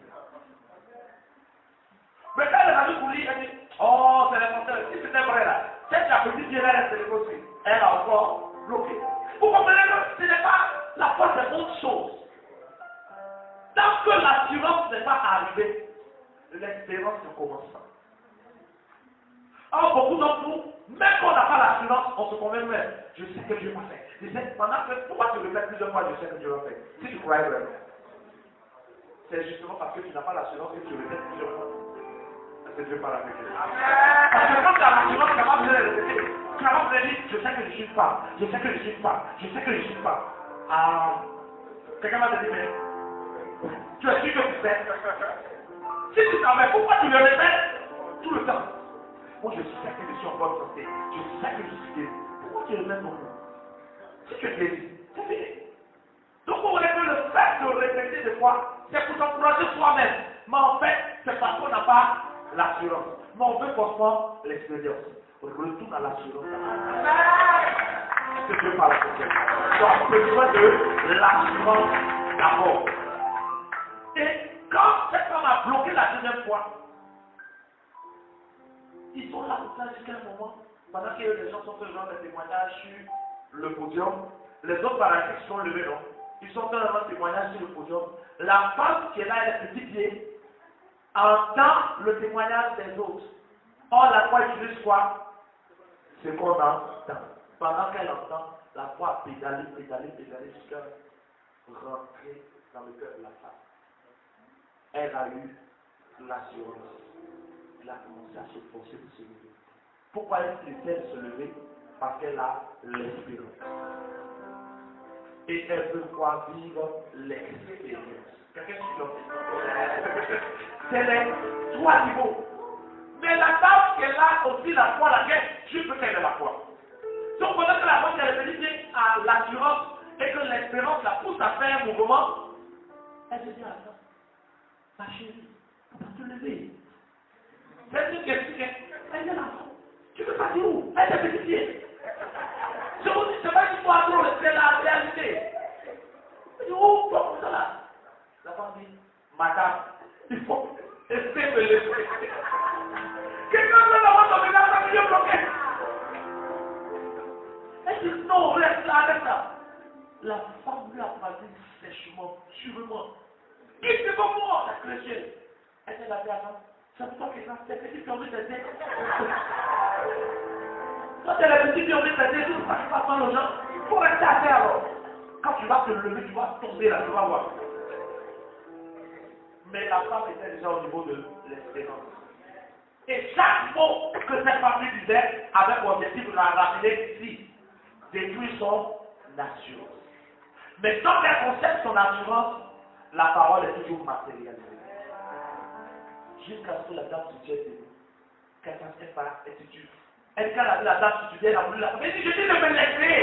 Mais quand elle a vu courir, elle dit, oh, c'est l'important. Si c'était vrai là, cette la petite vieille, elle s'est levée aussi. Elle a encore bloqué. Vous comprenez que ce n'est pas la foi, c'est autre chose. Tant que l'assurance n'est pas arrivée, l'espérance ne commence pas. Alors beaucoup d'entre nous, même quand on n'a pas l'assurance, on se convainc même. Je sais que Dieu va faire. Je sais, pendant que pourquoi tu répètes plusieurs fois, je sais que Dieu va faire. Si tu crois vraiment. C'est justement parce que tu n'as pas l'assurance que tu répètes plusieurs fois. Que Dieu parle avec toi. Parce que quand tu as l'assurance, tu n'as pas besoin de répéter. Tu n'as pas besoin de dire, je sais que je suis femme, je sais que je suis femme, je sais que je suis femme. Ah, quelqu'un va te dire, mais tu es sûr que tu sais. Si tu savais, pourquoi tu le répètes tout le temps? Moi, je sais que je suis en bonne santé. Je sais que je suis guéri. Pourquoi tu le répètes non? Si tu es guéri, c'est fini. Donc, on voit que le fait de répéter des fois, c'est pour t'encourager soi-même. Mais en fait, c'est parce qu'on n'a pas l'assurance. Mais on veut forcément l'expérience. Retourne à l'assurance. Que Dieu parle pour toi. Tu as besoin de l'assurance d'abord. Et quand cette femme a bloqué la deuxième fois, ils sont là pour ça jusqu'à un moment. Pendant que les gens sont faisant des témoignages sur le podium, les autres paralytiques sont levés, non? Ils sont faisant un témoignage sur le podium. La femme qui est là, elle est petit pied, entend le témoignage des autres. Or, la foi utilise quoi? Ce qu'on entend. Pendant qu'elle entend, la foi pédale jusqu'à rentrer dans le cœur de la femme. Elle a eu l'assurance. Elle a commencé à se forcer de se lever. Pourquoi elle se lever? Parce qu'elle a l'espérance. Et elle veut pouvoir vivre l'expérience. Quelqu'un suit l'autre? C'est les trois niveaux. Mais la table qu'elle a aussi la foi, laquelle Dieu peut qu'elle ait la foi. Donc pendant que la foi qu'elle est venue à l'assurance et que l'espérance la pousse à faire un mouvement, elle se dit, attends, ma chérie, on va te lever. C'est une question. Elle est là. Tu veux partir où? Elle est petit pied. Je vous dis, c'est pas une histoire drôle, c'est la réalité. Elle dit, oh, pourquoi ça là? La femme dit, madame, il faut essayer de me laisser. Quelqu'un veut avoir ton ménage, ça veut dire bloqué. Elle dit, non, reste là, reste là. La femme lui a parlé sèchement, sûrement. Il c'est pour moi, la chrétienne. Elle dit, la femme. C'est pour toi que c'est petit qui a envie de t'aider. Quand elle est petite qui a envie de t'aider, tu ne passes pas mal aux gens. Il faut rester à terre alors. Quand tu vas te lever, tu vas tomber là, tu vas voir. Mais la femme était déjà au niveau de l'espérance. Et chaque mot que cette femme lui disait avait pour objectif de la ramener ici. Détruire son assurance. Mais quand elle conserve son assurance, la parole est toujours matérialisée. Jusqu'à ce que la dame se tienne debout. Quelqu'un ne sait pas, elle se tue. Elle, quand elle a vu la dame se tuer, elle a voulu la. Mais dit, je dis de me laisser.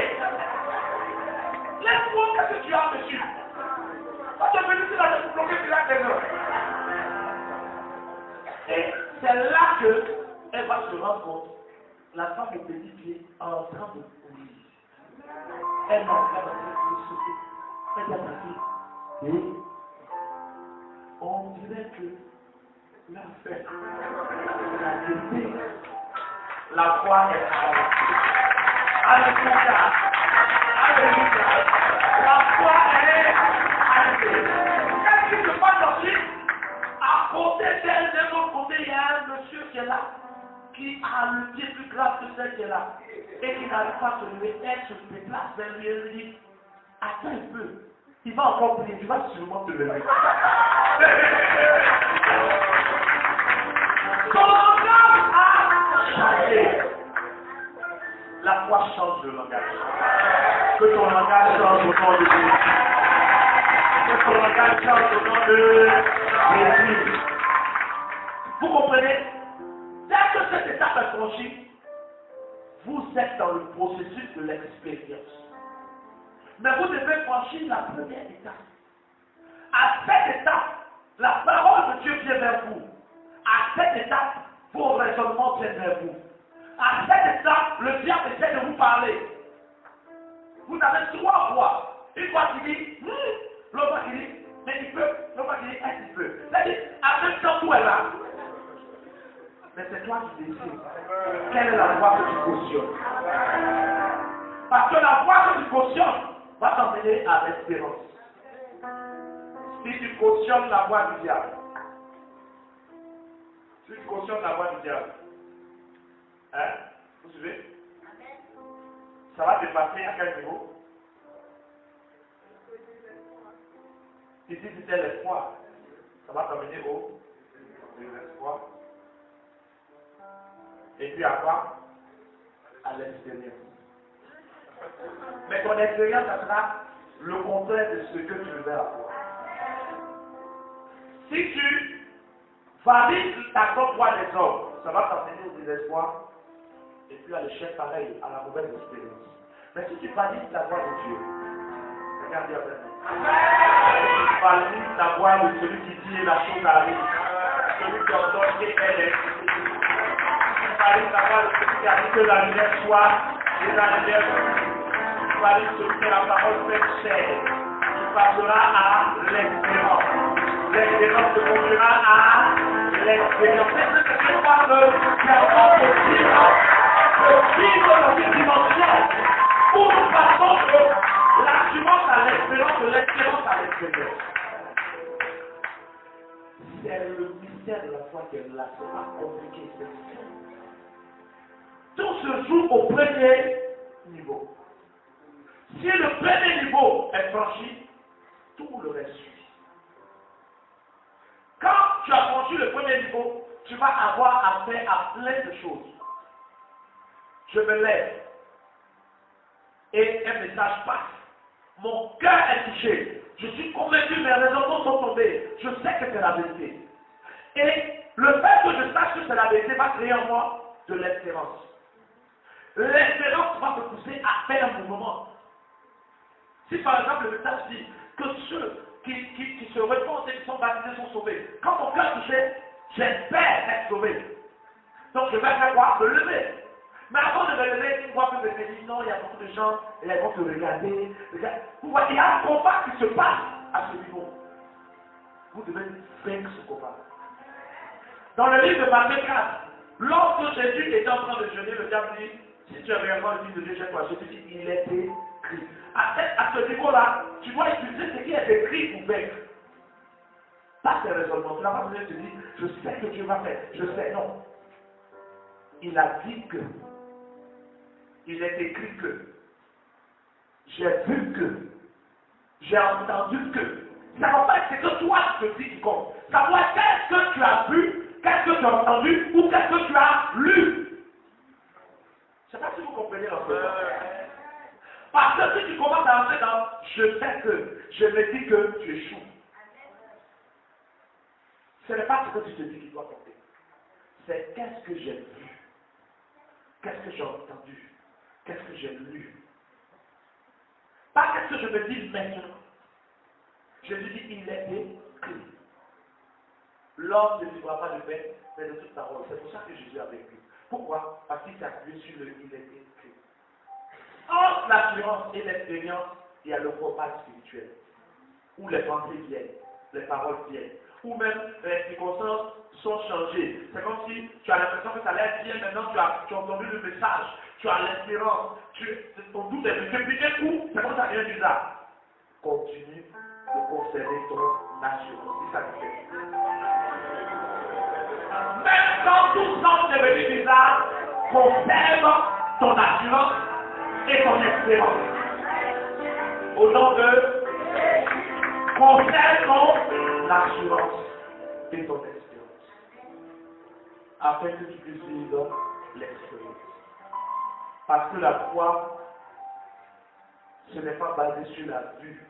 Laisse-moi, qu'est-ce que tu as, monsieur? Quand tu es venu ici, là, je peux bloquer sur la maison. Et c'est là qu'elle va se rendre compte. La femme de petit pied est en train de courir. Elle est en train de sauter. Elle est passée. Et on dirait que la fête, la vérité, la foi est là. Alléluia. Alléluia. La foi est arrivée. Qu'est-ce qui se passe ensuite? À côté d'elle, d'un autre qui est là, qui a le pied plus grave que celle qui est là, et qui n'arrive pas à se lever, elle se déplace vers lui et lui dit, attends un peu, il va encore prier, tu vas sûrement te lever. Son langage a changé. La foi change le langage. Que ton langage change au nom de Jésus. Que ton langage change au nom de Jésus. Vous comprenez? Dès que cette étape est franchie, vous êtes dans le processus de l'expérience. Mais vous devez franchir la première étape. À cette étape, la parole de Dieu vient vers vous. À cette étape, vos raisonnements viennent vers vous. À cette étape, le diable essaie de vous parler. Vous avez trois voix. Une voix qui dit, l'autre voix qui dit, mais il peut. L'autre voix qui dit, est-ce qu'il peut. C'est-à-dire, avec quand tout est là. Mais c'est toi qui décides. Quelle est la voix que tu cautionnes? Parce que la voix que tu cautionnes va t'emmener à l'espérance. Si tu cautionnes la voix du diable, si tu cautionnes la voix du diable, hein, vous suivez? Ça va te passer à quel niveau? Ici c'était l'espoir, ça va t'amener au l'espoir. Et puis à quoi? À l'expérience. Mais ton expérience, ça sera le contraire de ce que tu veux avoir. Si tu valides ta propre voix des hommes, ça va t'amener au désespoir et puis à l'échec pareil, à la mauvaise expérience. Mais si tu valides la voix de Dieu, regardez après. Si tu valides la voix de celui qui dit la chose arrive, celui qui ordonne et elle est. Si tu valides la voix de celui qui a dit que la lumière soit et la lumière valide celui que la parole fait chair, tu passeras à l'expérience. L'expérience te conduira à l'expérience. C'est ce que je crois que c'est encore possible de vivre dans une dimension où nous passons de l'assurance à l'expérience, de l'expérience à l'expérience. C'est le mystère de la foi qui est là, c'est pas compliqué, c'est simple. Tout se joue au premier niveau. Si le premier niveau est franchi, tout le reste suit. Quand tu as franchi le premier niveau, tu vas avoir affaire à plein de choses. Je me lève et un message passe. Mon cœur est touché. Je suis convaincu, mes raisonnements sont tombés. Je sais que c'est la vérité. Et le fait que je sache que c'est la vérité va créer en moi de l'espérance. L'espérance va me pousser à faire un mouvement. Si par exemple le message dit que ceux qui se répandent et qui sont baptisés sont sauvés, quand mon cœur est touché, j'espère être sauvé. Donc je vais faire quoi? Me lever. Mais avant de me lever, tu vois que je me dis non, il y a beaucoup de gens, et ils vont te regarder. Vous voyez, il y a un combat qui se passe à ce niveau. Vous devez vaincre ce combat. Dans le livre de Matthieu 4, lorsque Jésus était en train de jeûner, le diable dit, si tu es réellement le Fils de Dieu, j'ai toi. Jésus dit, il est écrit. À ce niveau-là, tu dois utiliser ce qui est écrit pour vaincre. Pas tes raisonnements. Tu n'as pas besoin de te dire, je sais que Dieu va faire. Je sais, non. Il a dit que. Il est écrit que. J'ai vu que. J'ai entendu que. Ça ne va pas être ce que toi tu te dis qui compte. Ça doit être qu'est-ce que tu as vu, qu'est-ce que tu as entendu ou qu'est-ce que tu as lu. Je ne sais pas si vous comprenez l'enseignement. Parce que si tu commences à entrer dans je sais que, je me dis que tu échoues. Ce n'est pas ce que tu te dis qui doit compter. C'est qu'est-ce que j'ai vu, qu'est-ce que j'ai entendu, qu'est-ce que j'ai lu. Pas qu'est-ce que je me dis maintenant. Je lui dis, il est écrit. L'homme ne vivra pas de pain, mais de toute parole. C'est pour ça que Jésus a vécu. Pourquoi? Parce qu'il s'est appuyé sur le il est écrit. Entre l'assurance et l'expérience, il y a le combat spirituel, où les pensées viennent, les paroles viennent, ou même les circonstances sont changées. C'est comme si tu as l'impression que ça allait bien, maintenant tu as entendu le message, tu as l'espérance, ton doute est venu, depuis un coup, c'est comme ça vient bizarre. Continue de conserver ton assurance. Si ça te fait. Même quand tout semble devenu bizarre, conserve ton assurance et ton espérance. Au nom de conserve ton assurance et ton espérance. Afin que tu puisses vivre l'expérience. Parce que la foi, ce n'est pas basé sur la vue,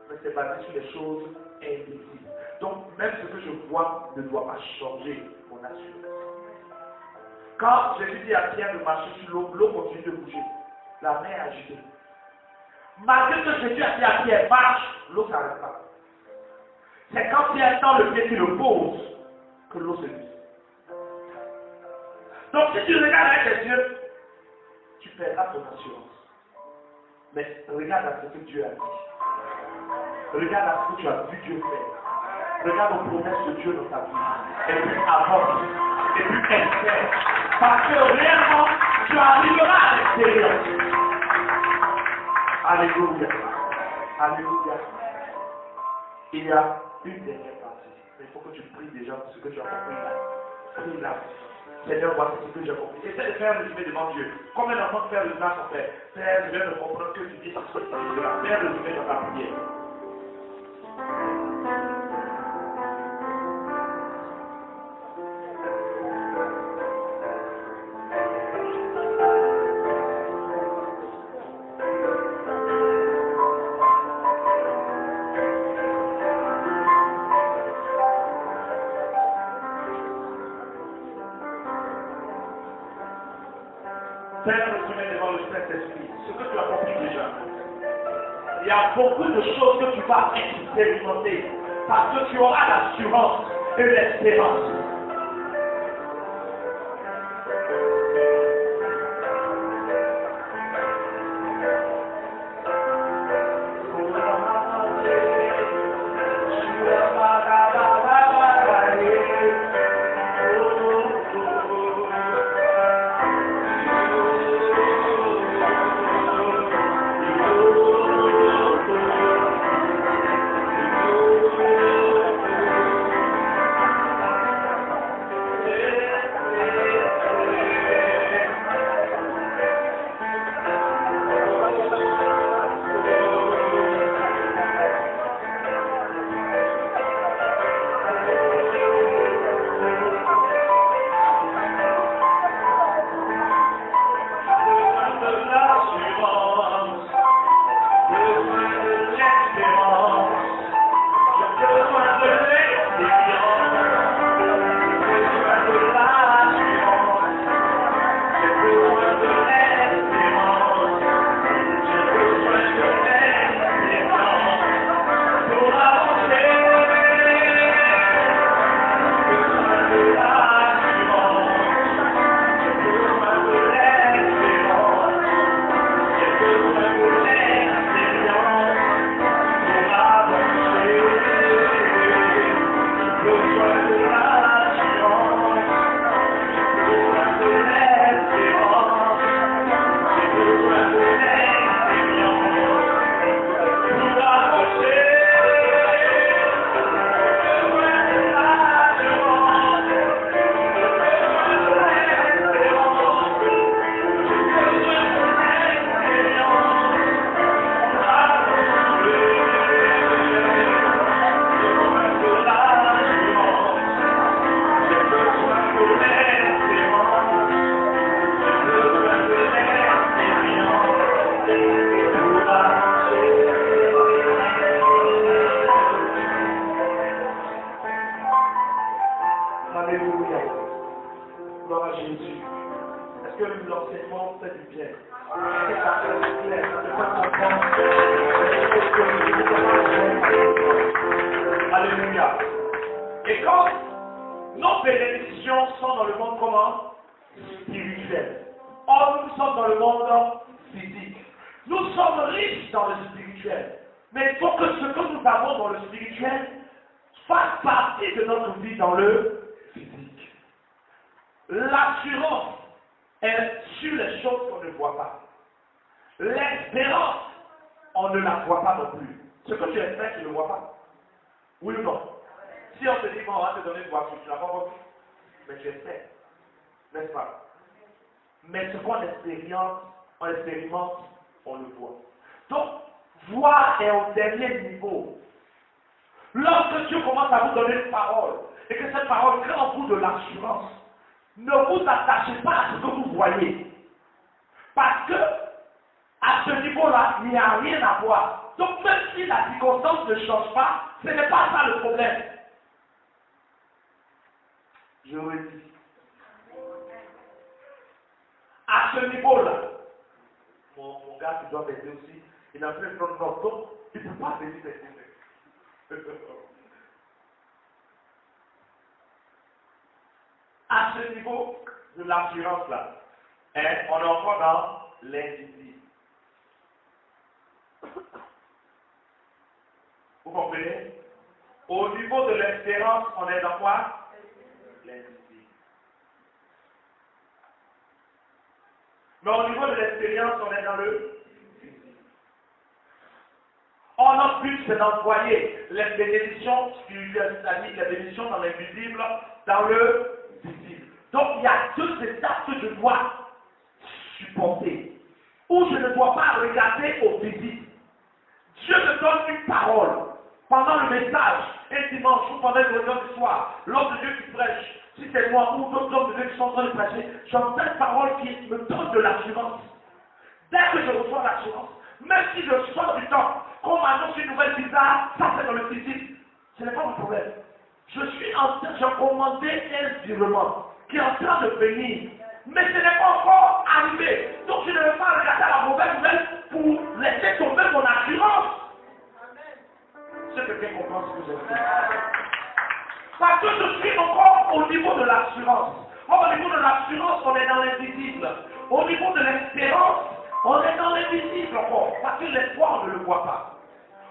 mais c'est basé sur les choses invisibles. Donc, même ce que je vois ne doit pas changer mon assurance. Quand Jésus dit à Pierre de marcher sur l'eau, l'eau continue de bouger. La mer est agitée. Malgré que Jésus a dit à Pierre, marche, l'eau ne s'arrête pas. C'est quand Pierre tend le pied qui le pose que l'eau se lisse. Donc, si tu regardes avec tes yeux, tu perdras ton assurance. Mais regarde à ce que Dieu a dit. Regarde à ce que tu as vu Dieu faire. Regarde aux promesses de Dieu dans ta vie. Et puis avance. Et puis espère. Parce que réellement, tu arriveras à l'extérieur. Alléluia. Alléluia. Il y a une dernière partie. Mais il faut que tu pries déjà pour ce que tu as compris là. Prie là. Seigneur, voici ce que j'ai compris. Essaie de faire le résumé devant Dieu. Combien d'enfants faire le résumé sont faits? Père, je viens de comprendre que tu dis ce que tu dis là. Faire le résumé dans ta prière. Faire le résumé devant le Saint-Esprit. Ce que tu as compris déjà. Il y a beaucoup de choses que tu vas expérimenter parce que tu auras l'assurance et l'espérance. Alléluia. Et quand nos bénédictions sont dans le monde comment? Spirituel. Or, nous sommes dans le monde physique. Nous sommes riches dans le spirituel. Mais il faut que ce que nous avons dans le spirituel fasse partie de notre vie dans le physique. L'assurance est sur les choses qu'on ne voit pas. L'espérance, on ne la voit pas non plus. Ce que tu espères, tu ne le vois pas. Oui ou non? Si on te dit, bon, on va te donner une voiture, tu n'as pas voiture. mais tu es fait. N'est-ce pas? Mais ce qu'on expérimente, on le voit. Donc, voir est au dernier niveau. Lorsque Dieu commence à vous donner une parole, et que cette parole crée en vous de l'assurance, ne vous attachez pas à ce que vous voyez. Parce que, à ce niveau-là, il n'y a rien à voir. Donc, même si la circonstance ne change pas, ce n'est pas ça le problème. Je redis. À ce niveau-là, mon gars qui doit m'aider aussi, il a fait un autre donc il ne peut pas venir m'aider. À ce niveau de l'assurance-là, on est encore dans l'invisible. Vous comprenez? Au niveau de l'espérance, on est dans quoi? L'invisible. Mais au niveau de l'expérience, on est dans le visible. Or, notre but, c'est d'envoyer les bénédictions spirituelles, c'est-à-dire les bénédictions dans l'invisible, dans le visible. Donc, il y a deux étapes que je dois supporter, où je ne dois pas regarder au visible. Dieu me donne une parole pendant le message, un dimanche ou pendant le réveillon du soir, l'homme de Dieu qui prêche, si c'est moi ou d'autres hommes de Dieu qui sont en train de prêcher, j'entends une parole qui me donne de l'assurance. Dès que je reçois l'assurance, même si je sors du temps, qu'on m'annonce une nouvelle bizarre, ça c'est dans le physique, ce n'est pas mon problème. Je suis en train, j'ai commandé un virement qui est en train de venir, mais ce n'est pas encore arrivé. Donc je ne vais pas regarder à la mauvaise nouvelle pour laisser tomber mon assurance. C'est quelqu'un comprend ce que j'ai dit. Parce que je suis encore au niveau de l'assurance. Au niveau de l'assurance, on est dans l'invisible. Au niveau de l'espérance, on est dans l'invisible encore. Parce que l'espoir, on ne le voit pas.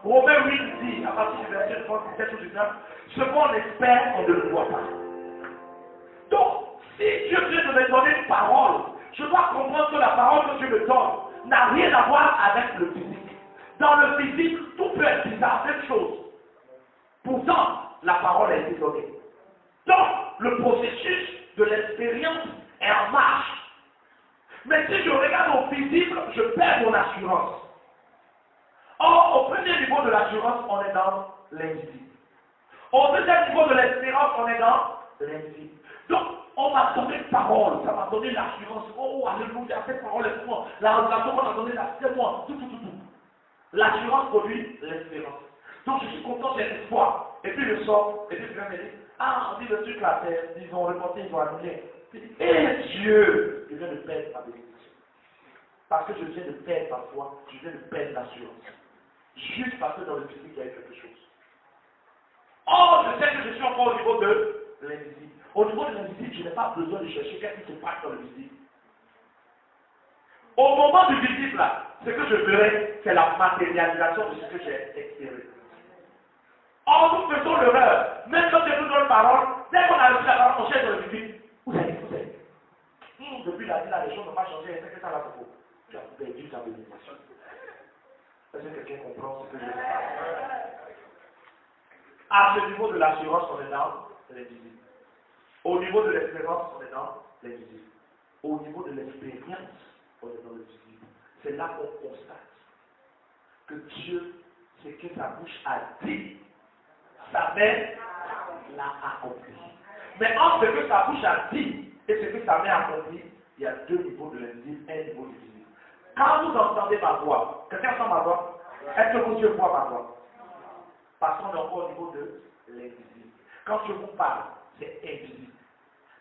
Romains 8 dit, à partir du verset 37 ou 19, ce qu'on espère, on ne le voit pas. Donc, si Dieu vient de me donner une parole, je dois comprendre que la parole que Dieu me donne n'a rien à voir avec le physique. Dans le physique, tout peut être bizarre, même chose. Pourtant, la parole a été donnée. Donc, le processus de l'expérience est en marche. Mais si je regarde au visible, je perds mon assurance. Or, au premier niveau de l'assurance, on est dans l'invisible. Au deuxième niveau de l'espérance, on est dans l'invisible. Donc, on m'a donné une parole, ça m'a donné l'assurance. Oh, alléluia, cette parole est pour moi. La révélation qu'on a donnée là, c'est moi. Tout. L'assurance produit l'espérance. Donc, je suis content, j'ai l'espoir. Et puis, je sors, et puis, je viens me dire, ah, on dit le truc là, ils ont reporté, ils ont annulé. Et Dieu, je viens de perdre ma bénédiction. Parce que je viens de perdre ma foi, je viens de perdre l'assurance. Juste parce que dans le physique, il y a eu quelque chose. Or, je sais que je suis encore au niveau de l'invisible. Au niveau de l'invisible, je n'ai pas besoin de chercher qu'est-ce qui se passe dans le visible. Au moment du visible, là, ce que je verrai, c'est la matérialisation de ce que j'ai expérimenté. Or, nous faisons l'erreur. Même quand Dieu nous donne parole, dès qu'on a reçu la parole, on cherche dans le visible. Vous savez. Depuis la vie, là, les choses n'ont pas changé. Est-ce que ça va pour vous? Tu as perdu ta bénédiction. Est-ce que quelqu'un comprend ce que je veux dire? À ce niveau de l'assurance, on est dans l'invisible. Au niveau de l'espérance, on est dans l'invisible. Au niveau de l'expérience, on est dans le visible. C'est là qu'on constate que Dieu, ce que sa bouche a dit, sa main l'a accompli. Mais entre ce que sa bouche a dit et ce que sa main a accompli, il y a deux niveaux de l'invisible, un niveau du visible. Quand vous entendez ma voix, quelqu'un entend ma voix? Est-ce que Dieu voit ma voix? Parce qu'on est encore au niveau de l'invisible. Quand je vous parle, c'est invisible.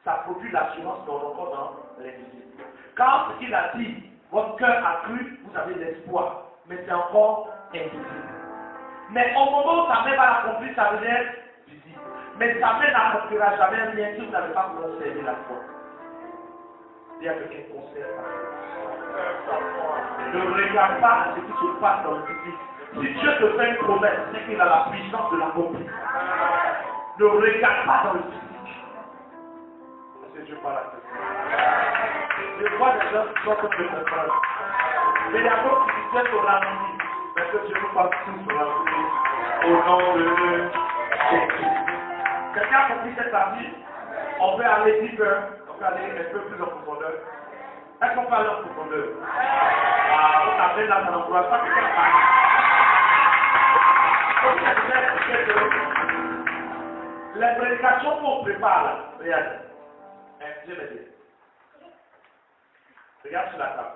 Ça produit l'assurance, mais on est encore dans l'invisible. Quand il a dit, votre cœur a cru, vous avez l'espoir, mais c'est encore invisible. Mais au moment où sa main va l'accomplir, ça devient visible. Mais sa main n'accomplira jamais rien si vous n'avez pas conservé la foi. Il y a quelqu'un qui conserve la foi. Ne regarde pas à ce qui se passe dans le physique. Si Dieu te fait une promesse, c'est qu'il a la puissance de l'accomplir. Ne regarde pas dans le physique. Parce que Dieu parle à ce. Je vois des gens qui sont en train de comprendre. Mais il y a d'autres qui disent au ralenti. Mais que Dieu nous fasse tous ralenti. Au nom de Jésus. Quelqu'un a compris cette partie? On peut aller deeper, on peut aller un peu plus en profondeur. Est-ce qu'on peut aller en profondeur? Ah, on appelle là, ça n'encourage pas quelqu'un à parler. Les prédications qu'on prépare là, regardez. Je vais dire. Regarde sur la table.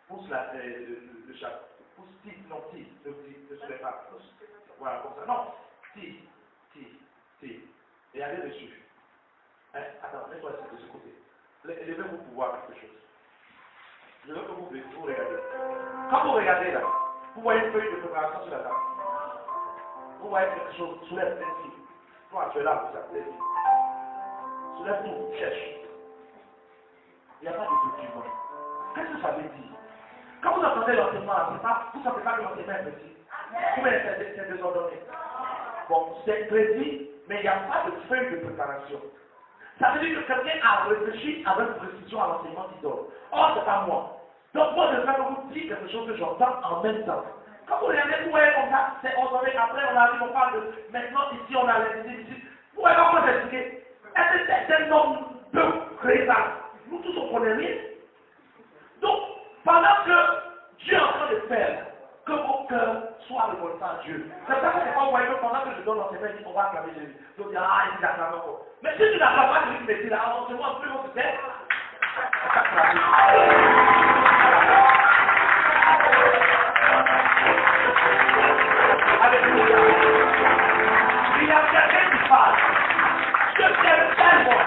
Pousse le chapeau. Pousse tis, non tis, sur les tables. Voilà, comme ça. Non, tis. Et allez dessus. Attends, mets-toi de ce côté. Levez-vous pour voir quelque chose. Je veux que vous regardez. Quand vous regardez là, vous voyez une feuille de préparation sur la table. Vous voyez quelque chose, soulève celle-ci. Toi, tu es là pour ça, celle-ci. Soulève tout, cherche. Il n'y a pas de document. Qu'est-ce que ça veut dire? Quand vous entendez l'enseignement, vous ne sentez pas que l'enseignement est précis. Vous mettez c'est désordonné. Bon, c'est précis, mais il n'y a pas de feuille de préparation. Ça veut dire que quelqu'un a réfléchi avec précision à l'enseignement qu'il donne. Or, c'est pas moi. Donc, moi, je vais vous dire quelque chose que j'entends en même temps. Quand vous regardez, vous voyez comme ça, c'est ordonné. Après, on arrive, on parle de maintenant, ici, on a les ici. Vous voyez comment j'expliquer? Est-ce que c'est un homme de présent? Nous tous, on connaît rien. Donc, pendant que Dieu est en train de faire, que vos cœurs soient révoltés à Dieu. C'est pour ça que c'est pas vous voyez que pendant que je donne l'enseignement, on va acclamer Jésus. Donc, il dit, ah, il acclame encore. Mais si tu n'acclames pas Jésus, mais tu l'as annoncé, moi, plus haut que c'est. Alléluia. Il y a quelqu'un qui parle. Je t'aime tellement.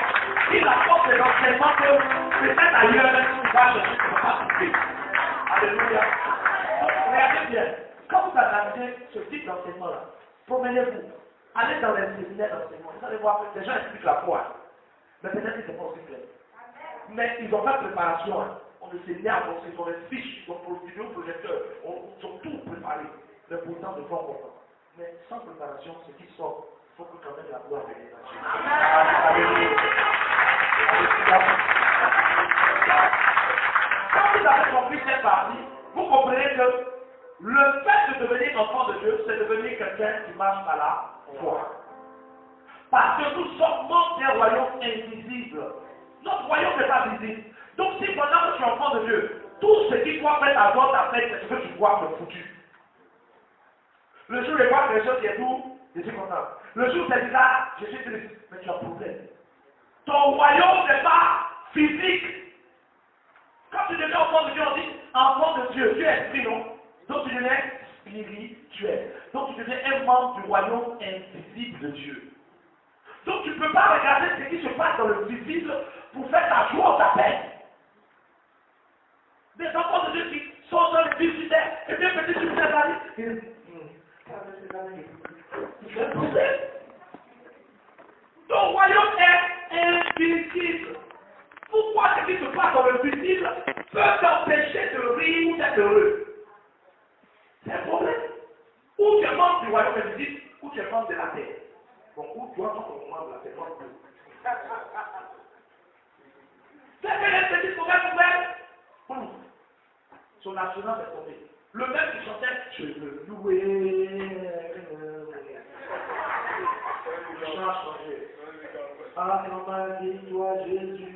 Il apporte des enseignements que peut-être ailleurs, même si tu vas chercher, tu ne vas pas trouver. Alléluia. Donc, regardez bien. Quand vous analysez ce type d'enseignement-là, promenez-vous. Allez dans les séminaires d'enseignement. Vous allez voir que les gens expliquent la foi. Mais peut-être que ce n'est pas aussi clair. Mais ils ont fait préparation. On le séminaire, ils ont les fiches, ils ont pour vidéo projecteur, ils ont tout préparé. Mais pourtant, ils vont comprendre. Mais sans préparation, ce qui sort, il faut que quand même la gloire vienne. Quand vous avez compris cette partie, vous comprenez que le fait de devenir enfant de Dieu, c'est devenir quelqu'un qui marche par la foi. Parce que nous sommes membres d'un royaume invisible. Notre royaume n'est pas visible. Donc si pendant que tu es enfant de Dieu, tout ce qui doit faire ta voix, ta fête, c'est ce que tu vois le foutu. Le jour où je vois quelque chose qui est tout, je suis content. Le jour où tu dis là, je suis triste, mais tu as un problème. Ton royaume n'est pas physique. Quand tu deviens enfant de Dieu, on dit enfant de Dieu, tu es esprit, non? Donc tu deviens spirituel. Donc tu deviens un membre du royaume invisible de Dieu. Donc tu ne peux pas regarder ce qui se passe dans le visible pour faire ta joie ou ta peine. Des enfants de Dieu qui sont dans le visible, et bien petit tu fais la vie. Ton royaume est invisible. Pourquoi ce qui se passe dans le visible peut t'empêcher de rire ou d'être heureux? C'est un problème. Ou tu es membre du royaume invisible, ou tu es membre de la terre. Bon, où tu as ton membre de la terre? C'est que les petits problèmes. Son assurance est tombée. Le même qui chantait, je veux louer. Le chant a changé. Ah, comme ma victoire, Jésus.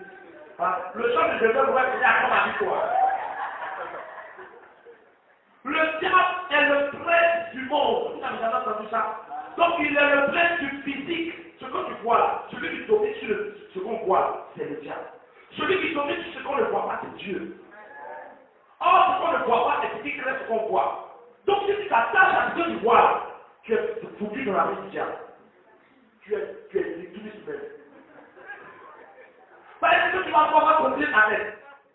Ah, le chant de Jésus, c'est à comme ma victoire. Le diable est le prince du monde. Vous avez jamais entendu ça? Donc il est le prince du physique. Ce que tu vois là, celui qui domine sur ce qu'on voit, c'est le diable. Celui qui domine sur ce qu'on ne voit pas, c'est Dieu. Or, ce qu'on ne voit pas, c'est ce qui crée ce qu'on voit. Donc si tu t'attaches à ce que tu vois, tu es foutu dans la main du diable. Tu es détruit même. Parce que tu vas pouvoir conduire avec.